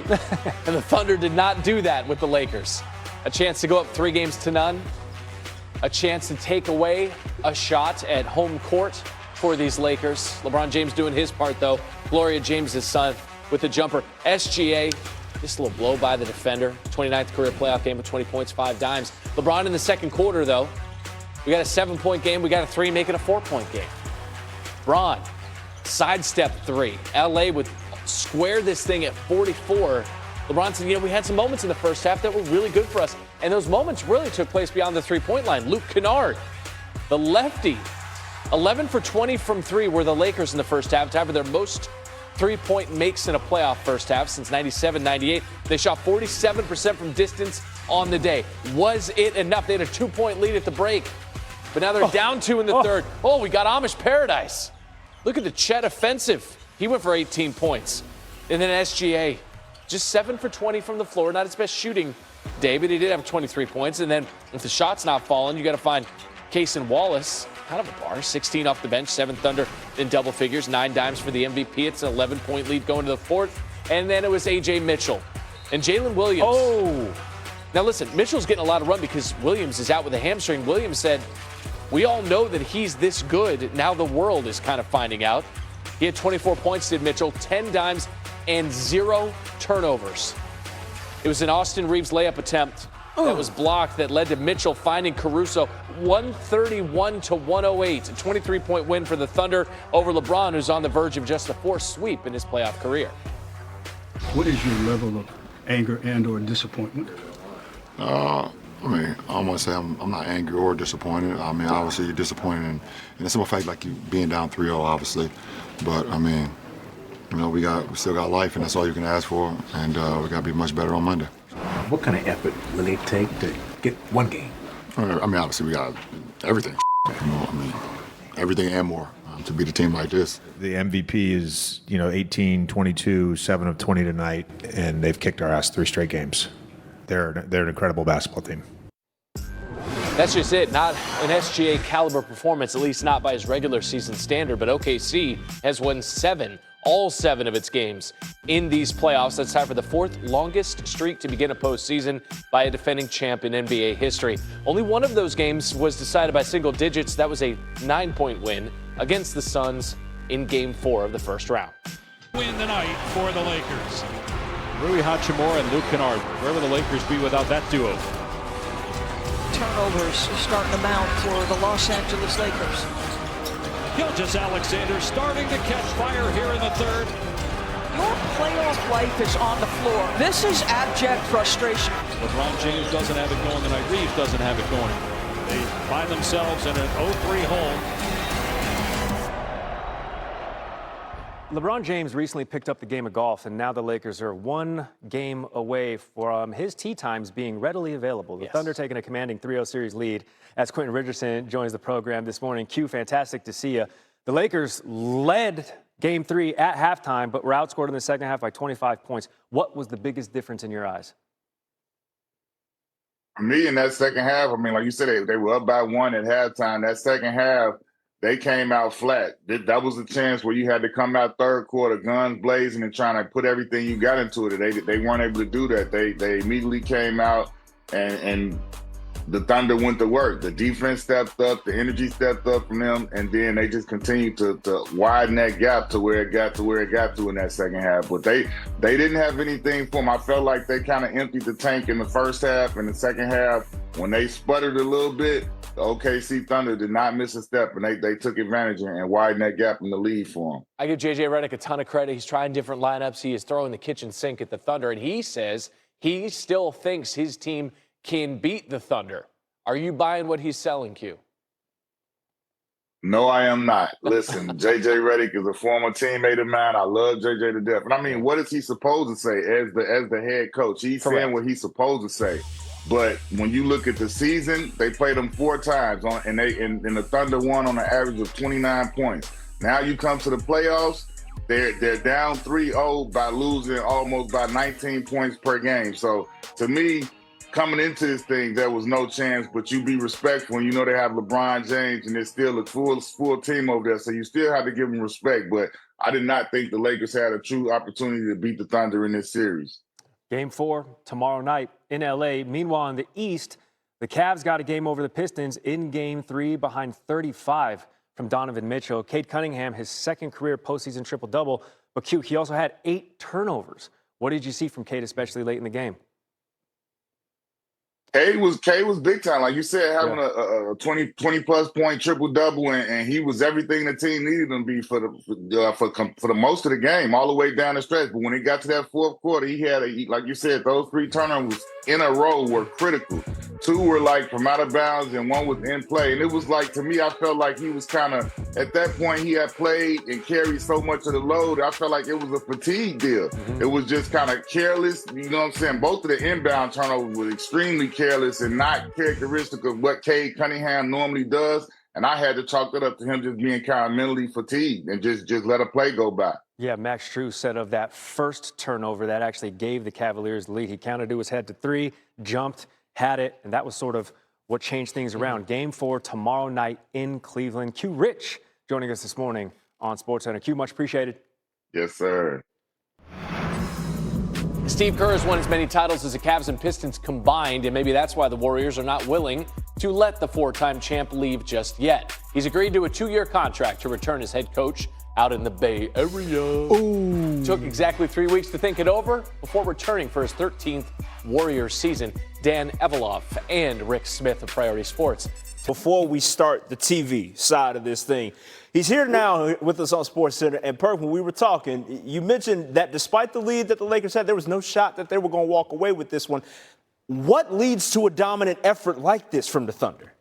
And the Thunder did not do that with the Lakers. A chance to go up 3-0. A chance to take away a shot at home court for these Lakers. LeBron James doing his part, though. Gloria James' son with the jumper. SGA, just a little blow by the defender. 29th career playoff game with 20 points, 5 dimes. LeBron in the second quarter, though. We got a 7-point game. We got a 3, making a 4-point game. Bron, sidestep 3. LA would square this thing at 44. LeBron said, we had some moments in the first half that were really good for us. And those moments really took place beyond the 3-point line. Luke Kennard, the lefty, 11 for 20 from 3 were the Lakers in the first half, tied for their most 3-point makes in a playoff first half since 97-98. They shot 47% from distance on the day. Was it enough? They had a 2-point lead at the break, but now they're down 2 in the third. Oh, we got Amish paradise. Look at the Chet offensive. He went for 18 points. And then SGA, just 7 for 20 from the floor. Not his best shooting day, but he did have 23 points. And then if the shot's not falling, you got to find Cason Wallace. Kind of a bar, 16 off the bench, 7 Thunder in double figures, 9 dimes for the MVP. It's an 11-point lead going to the fourth. And then it was A.J. Mitchell and Jalen Williams. Oh. Now listen, Mitchell's getting a lot of run because Williams is out with a hamstring. Williams said, we all know that he's this good. Now the world is kind of finding out. He had 24 points, did Mitchell, 10 dimes and 0 turnovers. It was an Austin Reeves layup attempt that was blocked that led to Mitchell finding Caruso. 131-108, a 23-point win for the Thunder over LeBron, who's on the verge of just a 4th sweep in his playoff career. What is your level of anger and or disappointment? I don't want to say I'm not angry or disappointed. I mean, obviously you're disappointed in the simple fact like you being down 3-0, obviously. But I mean, we still got life, and that's all you can ask for. And we got to be much better on Monday. What kind of effort will it take to get one game? I mean, obviously we got everything. Everything and more to beat a team like this. The MVP is 18, 22, 7 of 20 tonight, and they've kicked our ass 3 straight games. They're an incredible basketball team. That's just it. Not an SGA caliber performance, at least not by his regular season standard. But OKC has won all 7 of its games in these playoffs. That's tied for the 4th longest streak to begin a postseason by a defending champ in NBA history. Only one of those games was decided by single digits. That was a 9-point win against the Suns in Game 4 of the first round. Win the night for the Lakers. Rui Hachimura and Luke Kennard. Where will the Lakers be without that duo? Turnovers starting to mount for the Los Angeles Lakers. Gilgeous-Alexander starting to catch fire here in the third. Your playoff life is on the floor. This is abject frustration. LeBron James doesn't have it going tonight. Reeves doesn't have it going. They find themselves in an 0-3 hole. LeBron James recently picked up the game of golf, and now the Lakers are 1 game away from his tee times being readily available. The Thunder taking a commanding 3-0 series lead as Quentin Richardson joins the program this morning. Q, fantastic to see you. The Lakers led Game 3 at halftime, but were outscored in the second half by 25 points. What was the biggest difference in your eyes? For me, in that second half, like you said, they were up by 1 at halftime. That second half, they came out flat. That was a chance where you had to come out third quarter, guns blazing, and trying to put everything you got into it. They weren't able to do that. They immediately came out, and the Thunder went to work. The defense stepped up, the energy stepped up from them, and then they just continued to widen that gap to where it got to in that second half. But they didn't have anything for them. I felt like they kind of emptied the tank in the first half. In the second half, when they sputtered a little bit, the OKC Thunder did not miss a step, and they took advantage and widened that gap in the lead for them. I give J.J. Redick a ton of credit. He's trying different lineups. He is throwing the kitchen sink at the Thunder, and he says he still thinks his team can beat the Thunder. Are you buying what he's selling, Q? No, I am not. Listen, J.J. Redick is a former teammate of mine. I love J.J. to death. And what is he supposed to say as the head coach? He's saying what he's supposed to say. But when you look at the season, they played them 4 times, and the Thunder won on an average of 29 points. Now you come to the playoffs, they're down 3-0 by losing almost by 19 points per game. So to me, coming into this thing, there was no chance, but you be respectful, and you know they have LeBron James, and there's still a full team over there, so you still have to give them respect. But I did not think the Lakers had a true opportunity to beat the Thunder in this series. Game 4 tomorrow night in L.A. Meanwhile, in the East, the Cavs got a game over the Pistons in Game 3 behind 35 from Donovan Mitchell. Cade Cunningham, his second career postseason triple-double. But Q, he also had 8 turnovers. What did you see from Cade, especially late in the game? Cade was big time, like you said, having a 20-plus point triple-double, and he was everything the team needed him to be for the most of the game, all the way down the stretch. But when it got to that fourth quarter, he had, like you said, those 3 turnovers in a row were critical. 2 were like from out of bounds, and 1 was in play. And it was like, to me, I felt like he was kind of, at that point, he had played and carried so much of the load. I felt like it was a fatigue deal. It was just kind of careless. You know what I'm saying? Both of the inbound turnovers were extremely careless and not characteristic of what Cade Cunningham normally does. And I had to chalk that up to him just being kind of mentally fatigued and just let a play go by. Yeah, Max Strus said of that first turnover that actually gave the Cavaliers the lead, he counted to his head to 3, jumped, had it, and that was sort of what changed things around. Game 4 tomorrow night in Cleveland. Q Rich joining us this morning on SportsCenter. Q, much appreciated. Yes, sir. Steve Kerr has won as many titles as the Cavs and Pistons combined, and maybe that's why the Warriors are not willing to let the 4-time champ leave just yet. He's agreed to a 2-year contract to return as head coach out in the Bay Area. Ooh. Took exactly 3 weeks to think it over before returning for his 13th Warriors season. Dan Eveloff and Rick Smith of Priority Sports. Before we start the TV side of this thing, he's here now with us on SportsCenter. And Perk, when we were talking, you mentioned that despite the lead that the Lakers had, there was no shot that they were going to walk away with this one. What leads to a dominant effort like this from the Thunder?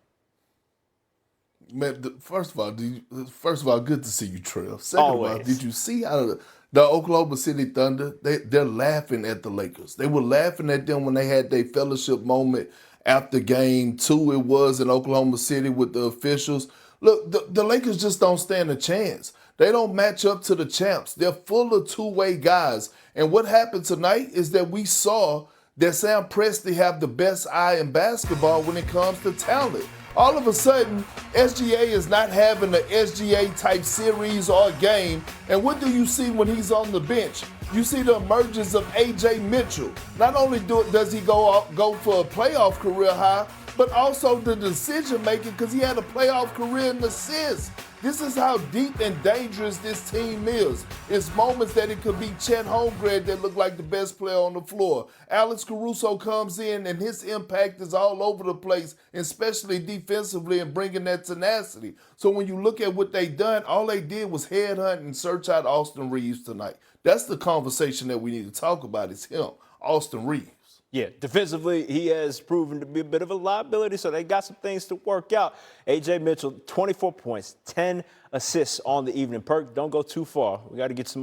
Man, first of all, good to see you, Trill. Second of all, did you see how the Oklahoma City Thunder, they're laughing at the Lakers. They were laughing at them when they had their fellowship moment after Game 2 it was in Oklahoma City with the officials. Look, the Lakers just don't stand a chance. They don't match up to the champs. They're full of two-way guys. And what happened tonight is that we saw that Sam Presti have the best eye in basketball when it comes to talent. All of a sudden, SGA is not having an SGA-type series or game. And what do you see when he's on the bench? You see the emergence of A.J. Mitchell. Not only does he go for a playoff career high, but also the decision-making because he had a playoff career in assists. This is how deep and dangerous this team is. It's moments that it could be Chet Holmgren that look like the best player on the floor. Alex Caruso comes in and his impact is all over the place, especially defensively and bringing that tenacity. So when you look at what they done, all they did was headhunt and search out Austin Reeves tonight. That's the conversation that we need to talk about is him, Austin Reeves. Yeah, defensively, he has proven to be a bit of a liability, so they got some things to work out. A.J. Mitchell, 24 points, 10 assists on the evening. Perk, don't go too far. We got to get some more.